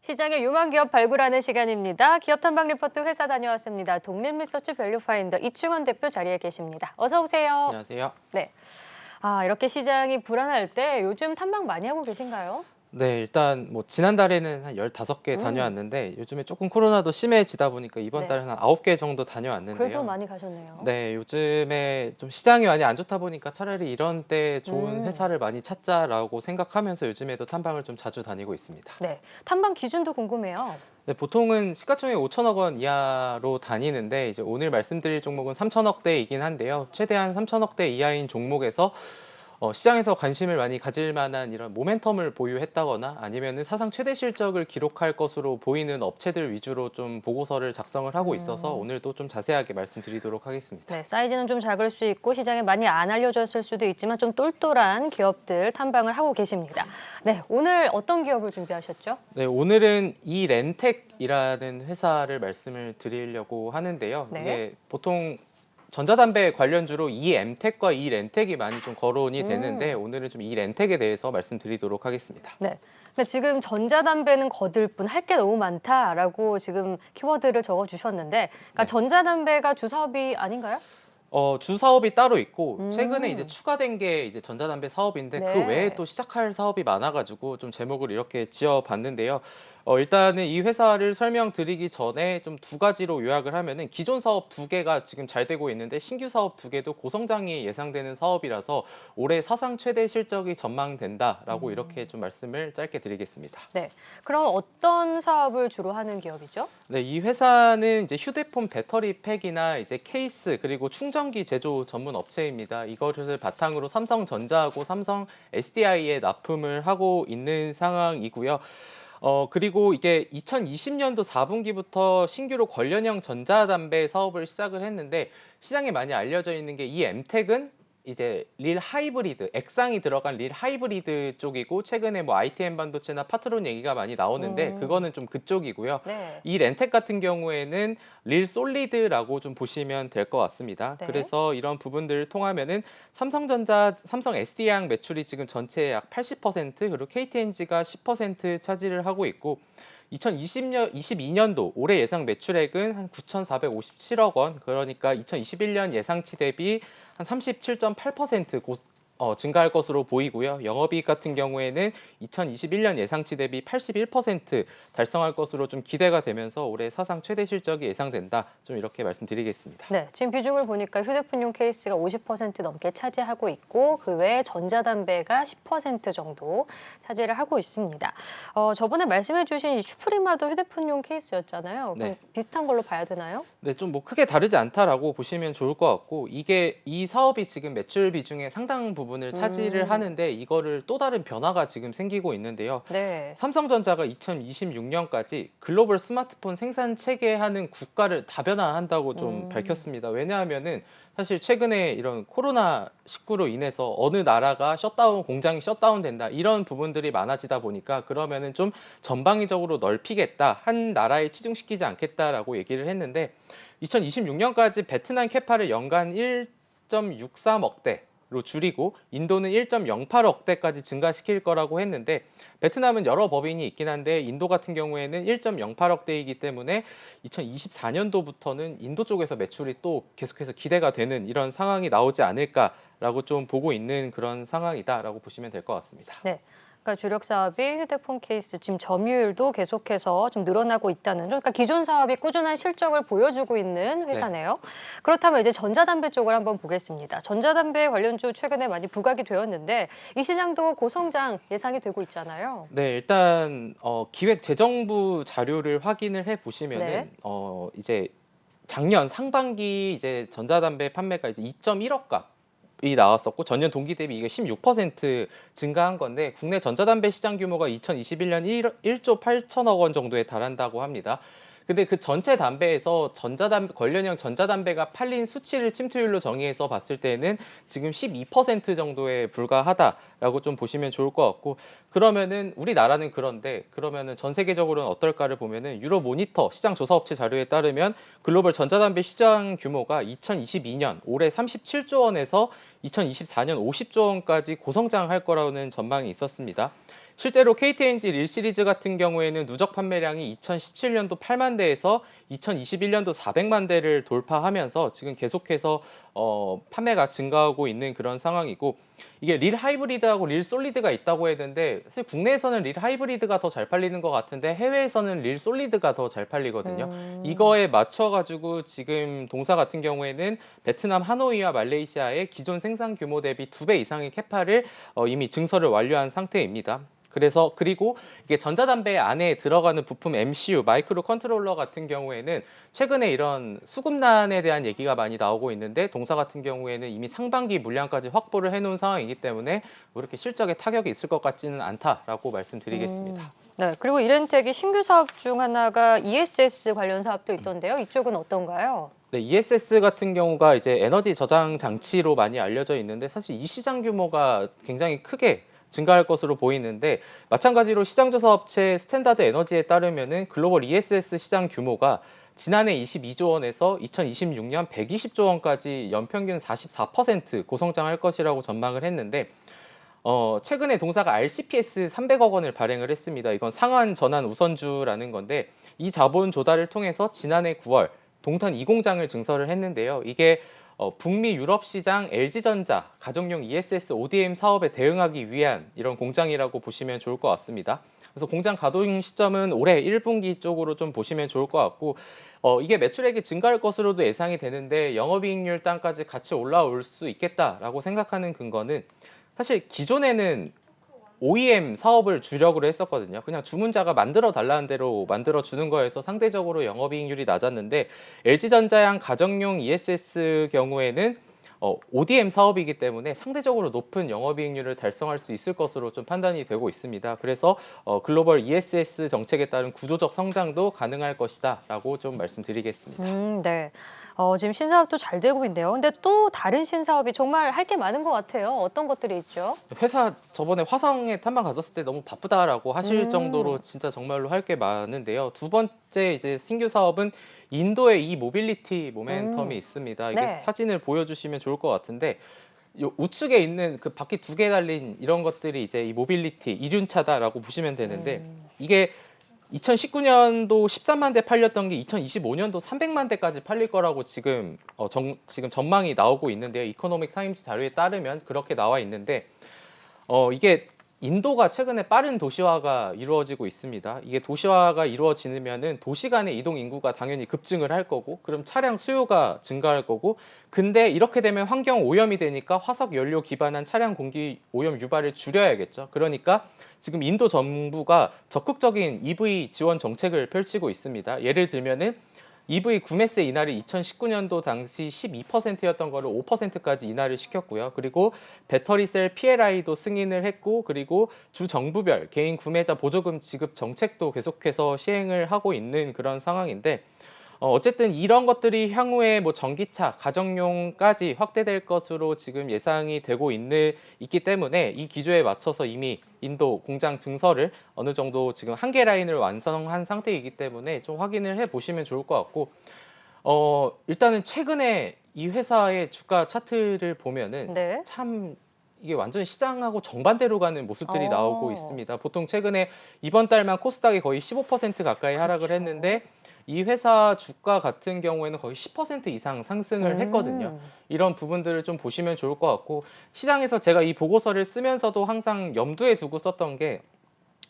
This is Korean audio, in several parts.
시장의 유망 기업 발굴하는 시간입니다. 기업 탐방 리포트 회사 다녀왔습니다. 독립리서치 밸류파인더 이충원 대표 자리에 계십니다. 어서 오세요. 안녕하세요. 네. 이렇게 시장이 불안할 때 요즘 탐방 많이 하고 계신가요? 네, 일단 뭐 지난달에는 한 15개 다녀왔는데 요즘에 조금 코로나도 심해지다 보니까 이번 네. 달은 한 9개 정도 그래도 다녀왔는데요. 많이 가셨네요. 네, 요즘에 좀 시장이 많이 안 좋다 보니까 차라리 이런 때 좋은 음. 회사를 많이 찾자라고 생각하면서 요즘에도 탐방을 좀 자주 다니고 있습니다. 네. 탐방 기준도 궁금해요. 네, 보통은 시가총액 5천억 원 이하로 다니는데 이제 오늘 말씀드릴 종목은 3천억대이긴 한데요. 최대한 3천억대 이하인 종목에서 시장에서 관심을 많이 가질 만한 이런 모멘텀을 보유했다거나 아니면은 사상 최대 실적을 기록할 것으로 보이는 업체들 위주로 좀 보고서를 작성을 하고 있어서 오늘도 좀 자세하게 말씀드리도록 하겠습니다. 네, 사이즈는 좀 작을 수 있고 시장에 많이 안 알려졌을 수도 있지만 좀 똘똘한 기업들 탐방을 하고 계십니다. 네, 오늘 어떤 기업을 준비하셨죠? 네, 오늘은 이렌텍이라는 회사를 말씀을 드리려고 하는데요. 네. 이게 보통 전자담배 관련주로 이엠텍과 이렌텍이 많이 좀 거론이 되는데 오늘은 좀 이렌텍에 대해서 말씀드리도록 하겠습니다. 네. 근데 지금 전자담배는 거들 뿐 할 게 너무 많다라고 지금 키워드를 적어주셨는데, 그러니까 네. 전자담배가 주 사업이 아닌가요? 주 사업이 따로 있고 최근에 이제 음. 추가된 게 이제 전자담배 사업인데 그 외에 네. 또 시작할 사업이 많아가지고 좀 제목을 이렇게 지어봤는데요. 일단은 이 회사를 설명드리기 전에 좀 두 가지로 요약을 하면은 기존 사업 두 개가 지금 잘 되고 있는데 신규 사업 두 개도 고성장이 예상되는 사업이라서 올해 사상 최대 실적이 전망된다라고 이렇게 좀 말씀을 짧게 드리겠습니다. 네. 그럼 어떤 사업을 주로 하는 기업이죠? 네, 이 회사는 이제 휴대폰 배터리 팩이나 이제 케이스 그리고 충전기 제조 전문 업체입니다. 이거를 바탕으로 삼성전자하고 삼성 SDI에 납품을 하고 있는 상황이고요. 그리고 이게 2020년도 4분기부터 신규로 관련형 전자담배 사업을 시작을 했는데 시장에 많이 알려져 있는 게 이 엠텍은 이제 릴 하이브리드, 액상이 들어간 릴 하이브리드 쪽이고 최근에 뭐 ITM 반도체나 파트론 얘기가 많이 나오는데 음. 그거는 좀 그쪽이고요. 네. 이 렌텍 같은 경우에는 릴 솔리드라고 좀 보시면 될 것 같습니다. 네. 그래서 이런 부분들을 통하면은 삼성전자, 삼성 SDI 매출이 지금 전체의 약 80% 그리고 KTNG가 10% 차지를 하고 있고 2022년도 올해 예상 매출액은 한 9,457억 원, 그러니까 2021년 예상치 대비 한 37.8% 증가할 것으로 보이고요. 영업이익 같은 경우에는 2021년 예상치 대비 81% 달성할 것으로 좀 기대가 되면서 올해 사상 최대 실적이 예상된다. 좀 이렇게 말씀드리겠습니다. 네, 지금 비중을 보니까 휴대폰용 케이스가 50% 넘게 차지하고 있고 그 외에 전자담배가 10% 정도 차지를 하고 있습니다. 저번에 말씀해주신 이 슈프리마도 휴대폰용 케이스였잖아요. 그럼 네. 비슷한 걸로 봐야 되나요? 네, 좀 뭐 크게 다르지 않다라고 보시면 좋을 것 같고 이게 이 사업이 지금 매출 비중의 상당 부분을 차지를 하는데 이거를 또 다른 변화가 지금 생기고 있는데요. 네. 삼성전자가 2026년까지 글로벌 스마트폰 생산 체계하는 국가를 다변화한다고 좀 밝혔습니다. 왜냐하면은 사실 최근에 이런 코로나19로 인해서 어느 나라가 공장이 셧다운된다 이런 부분들이 많아지다 보니까 그러면은 좀 전방위적으로 넓히겠다, 한 나라에 치중시키지 않겠다라고 얘기를 했는데 2026년까지 베트남 캐파를 연간 1.63억대로 줄이고 인도는 1.08억대까지 증가시킬 거라고 했는데 베트남은 여러 법인이 있긴 한데 인도 같은 경우에는 1.08억대이기 때문에 2024년도부터는 인도 쪽에서 매출이 또 계속해서 기대가 되는 이런 상황이 나오지 않을까라고 좀 보고 있는 그런 상황이다라고 보시면 될 것 같습니다. 네. 그러니까 주력 사업이 휴대폰 케이스 지금 점유율도 계속해서 좀 늘어나고 있다는 점. 그러니까 기존 사업이 꾸준한 실적을 보여주고 있는 네. 회사네요. 그렇다면 이제 전자담배 쪽을 한번 보겠습니다. 전자담배 관련주 최근에 많이 부각이 되었는데 이 시장도 고성장 예상이 되고 있잖아요. 네, 일단 기획재정부 자료를 확인을 해 보시면은 네. 이제 작년 상반기 이제 전자담배 판매가 이제 2.1억 값이 나왔었고 전년 동기 대비 이게 16% 증가한 건데 국내 전자담배 시장 규모가 2021년 1조 8천억 원 정도에 달한다고 합니다. 근데 그 전체 담배에서 관련형 전자담배가 팔린 수치를 침투율로 정의해서 봤을 때는 지금 12% 정도에 불과하다라고 좀 보시면 좋을 것 같고 그러면은 우리나라는 그런데 그러면은 전 세계적으로는 어떨까를 보면은 유로모니터 시장 조사 업체 자료에 따르면 글로벌 전자담배 시장 규모가 2022년 올해 37조 원에서 2024년 50조 원까지 고성장할 거라는 전망이 있었습니다. 실제로 KT-NG 릴 시리즈 같은 경우에는 누적 판매량이 2017년도 8만 대에서 2021년도 400만 대를 돌파하면서 지금 계속해서 판매가 증가하고 있는 그런 상황이고, 이게 릴 하이브리드하고 릴 솔리드가 있다고 했는데 사실 국내에서는 릴 하이브리드가 더 잘 팔리는 것 같은데 해외에서는 릴 솔리드가 더 잘 팔리거든요. 이거에 맞춰가지고 지금 동사 같은 경우에는 베트남 하노이와 말레이시아의 기존 생산 규모 대비 2배 이상의 캐파를 이미 증설을 완료한 상태입니다. 그리고 이게 전자담배 안에 들어가는 부품 MCU, 마이크로 컨트롤러 같은 경우에는 최근에 이런 수급난에 대한 얘기가 많이 나오고 있는데 동사 같은 경우에는 이미 상반기 물량까지 확보를 해놓은 상황이기 때문에 그렇게 실적에 타격이 있을 것 같지는 않다라고 말씀드리겠습니다. 네, 그리고 이렌텍이 신규 사업 중 하나가 ESS 관련 사업도 있던데요. 이쪽은 어떤가요? 네, ESS 같은 경우가 이제 에너지 저장 장치로 많이 알려져 있는데 사실 이 시장 규모가 굉장히 크게 증가할 것으로 보이는데, 마찬가지로 시장조사 업체 스탠다드 에너지에 따르면은 글로벌 ESS 시장 규모가 지난해 22조 원에서 2026년 120조 원까지 연평균 44% 고성장할 것이라고 전망을 했는데, 최근에 동사가 RCPS 300억 원을 발행을 했습니다. 이건 상한 전환 우선주라는 건데, 이 자본 조달을 통해서 지난해 9월 동탄 2공장을 증설을 했는데요. 이게 북미 유럽 시장 LG전자 가정용 ESS ODM 사업에 대응하기 위한 이런 공장이라고 보시면 좋을 것 같습니다. 그래서 공장 가동 시점은 올해 1분기 쪽으로 좀 보시면 좋을 것 같고, 이게 매출액이 증가할 것으로도 예상이 되는데 영업이익률 단까지 같이 올라올 수 있겠다라고 생각하는 근거는, 사실 기존에는 OEM 사업을 주력으로 했었거든요. 그냥 주문자가 만들어 달라는 대로 만들어 주는 거에서 상대적으로 영업이익률이 낮았는데, LG전자양 가정용 ESS 경우에는 ODM 사업이기 때문에 상대적으로 높은 영업이익률을 달성할 수 있을 것으로 좀 판단이 되고 있습니다. 그래서 글로벌 ESS 정책에 따른 구조적 성장도 가능할 것이다라고 좀 말씀드리겠습니다. 네. 지금 신사업도 잘 되고 있는데요. 근데 또 다른 신사업이 정말 할 게 많은 것 같아요. 어떤 것들이 있죠? 회사 저번에 화성에 탐방 갔었을 때 너무 바쁘다라고 하실 정도로 음, 진짜 정말로 할 게 많은데요. 두 번째 이제 신규 사업은 인도의 이 모빌리티 모멘텀이 음, 있습니다. 이게 네. 사진을 보여주시면 좋을 것 같은데, 요 우측에 있는 그 바퀴 2개 달린 이런 것들이 이제 이 모빌리티 이륜차다라고 보시면 되는데, 음, 이게 2019년도 13만 대 팔렸던 게 2025년도 300만 대까지 팔릴 거라고 지금 전망이 나오고 있는데요. 이코노믹 타임즈 자료에 따르면 그렇게 나와 있는데, 이게 인도가 최근에 빠른 도시화가 이루어지고 있습니다. 이게 도시화가 이루어지면은 도시 간의 이동 인구가 당연히 급증을 할 거고, 그럼 차량 수요가 증가할 거고, 근데 이렇게 되면 환경 오염이 되니까 화석 연료 기반한 차량 공기 오염 유발을 줄여야겠죠. 그러니까 지금 인도 정부가 적극적인 EV 지원 정책을 펼치고 있습니다. 예를 들면은 EV 구매세 인하를 2019년도 당시 12%였던 거를 5%까지 인하를 시켰고요. 그리고 배터리셀 PLI도 승인을 했고, 그리고 주 정부별 개인 구매자 보조금 지급 정책도 계속해서 시행을 하고 있는 그런 상황인데, 어쨌든 이런 것들이 향후에 뭐 전기차, 가정용까지 확대될 것으로 지금 예상이 되고 있기 때문에 이 기조에 맞춰서 이미 인도 공장 증설을 어느 정도 지금 한 개 라인을 완성한 상태이기 때문에 좀 확인을 해 보시면 좋을 것 같고, 일단은 최근에 이 회사의 주가 차트를 보면은 네. 참 이게 완전히 시장하고 정반대로 가는 모습들이 나오고 어, 있습니다. 보통 최근에 이번 달만 코스닥이 거의 15% 가까이 하락을 그렇죠. 했는데, 이 회사 주가 같은 경우에는 거의 10% 이상 상승을 했거든요. 음, 이런 부분들을 좀 보시면 좋을 것 같고, 시장에서 제가 이 보고서를 쓰면서도 항상 염두에 두고 썼던 게,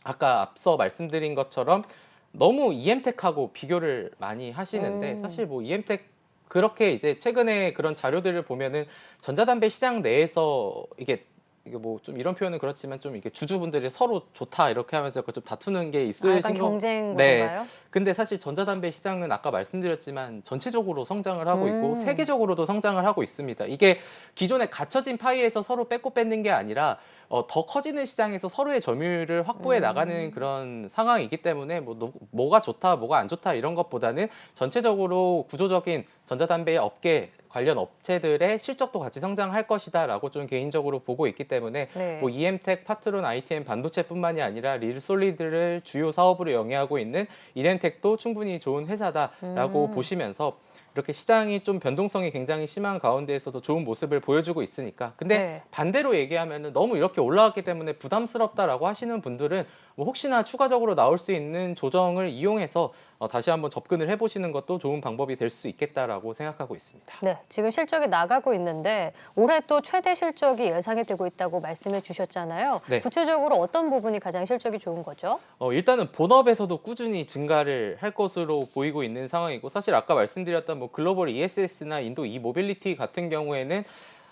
아까 앞서 말씀드린 것처럼 너무 EM텍하고 비교를 많이 하시는데, 음, 사실 뭐 EM텍 그렇게 이제 최근에 그런 자료들을 보면은 전자담배 시장 내에서 이게 뭐 좀 이런 표현은 그렇지만 좀 이게 주주분들이 서로 좋다 이렇게 하면서 좀 다투는 게 약간 있으신 거. 경쟁 네. 구도인가요? 근데 사실 전자담배 시장은 아까 말씀드렸지만 전체적으로 성장을 하고 있고 음, 세계적으로도 성장을 하고 있습니다. 이게 기존에 갇혀진 파이에서 서로 뺏고 뺏는 게 아니라 더 커지는 시장에서 서로의 점유율을 확보해 나가는 음. 그런 상황이기 때문에 뭐가 좋다, 뭐가 안 좋다 이런 것보다는 전체적으로 구조적인 전자담배 업계 관련 업체들의 실적도 같이 성장할 것이다라고 좀 개인적으로 보고 있기 때문에, 뭐 네. EM텍, 파트론, ITM 반도체뿐만이 아니라 릴솔리드를 주요 사업으로 영위하고 있는 이렌텍 이렌텍도 충분히 좋은 회사다라고 보시면서 이렇게 시장이 좀 변동성이 굉장히 심한 가운데에서도 좋은 모습을 보여주고 있으니까. 근데 네. 반대로 얘기하면은 너무 이렇게 올라왔기 때문에 부담스럽다라고 하시는 분들은 뭐 혹시나 추가적으로 나올 수 있는 조정을 이용해서 다시 한번 접근을 해보시는 것도 좋은 방법이 될 수 있겠다라고 생각하고 있습니다. 네, 지금 실적이 나가고 있는데 올해 또 최대 실적이 예상이 되고 있다고 말씀해 주셨잖아요. 네. 구체적으로 어떤 부분이 가장 실적이 좋은 거죠? 일단은 본업에서도 꾸준히 증가를 할 것으로 보이고 있는 상황이고, 사실 아까 말씀드렸던 뭐 글로벌 ESS나 인도 이모빌리티 같은 경우에는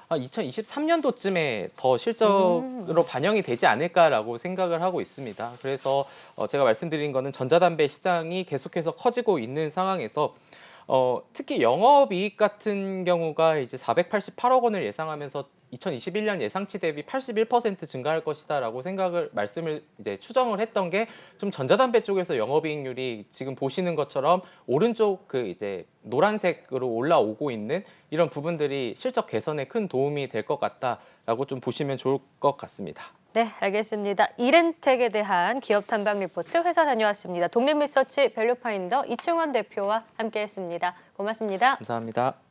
2023년도쯤에 더 실적으로 반영이 되지 않을까라고 생각을 하고 있습니다. 그래서 제가 말씀드린 거는 전자담배 시장이 계속해서 커지고 있는 상황에서 특히 영업이익 같은 경우가 이제 488억 원을 예상하면서 2021년 예상치 대비 81% 증가할 것이다라고 말씀을 이제 추정을 했던 게, 좀 전자담배 쪽에서 영업이익률이 지금 보시는 것처럼 오른쪽 그 이제 노란색으로 올라오고 있는 이런 부분들이 실적 개선에 큰 도움이 될 것 같다라고 좀 보시면 좋을 것 같습니다. 네, 알겠습니다. 이렌텍에 대한 기업 탐방 리포트 회사 다녀왔습니다. 독립리서치 밸류파인더 이충원 대표와 함께했습니다. 고맙습니다. 감사합니다.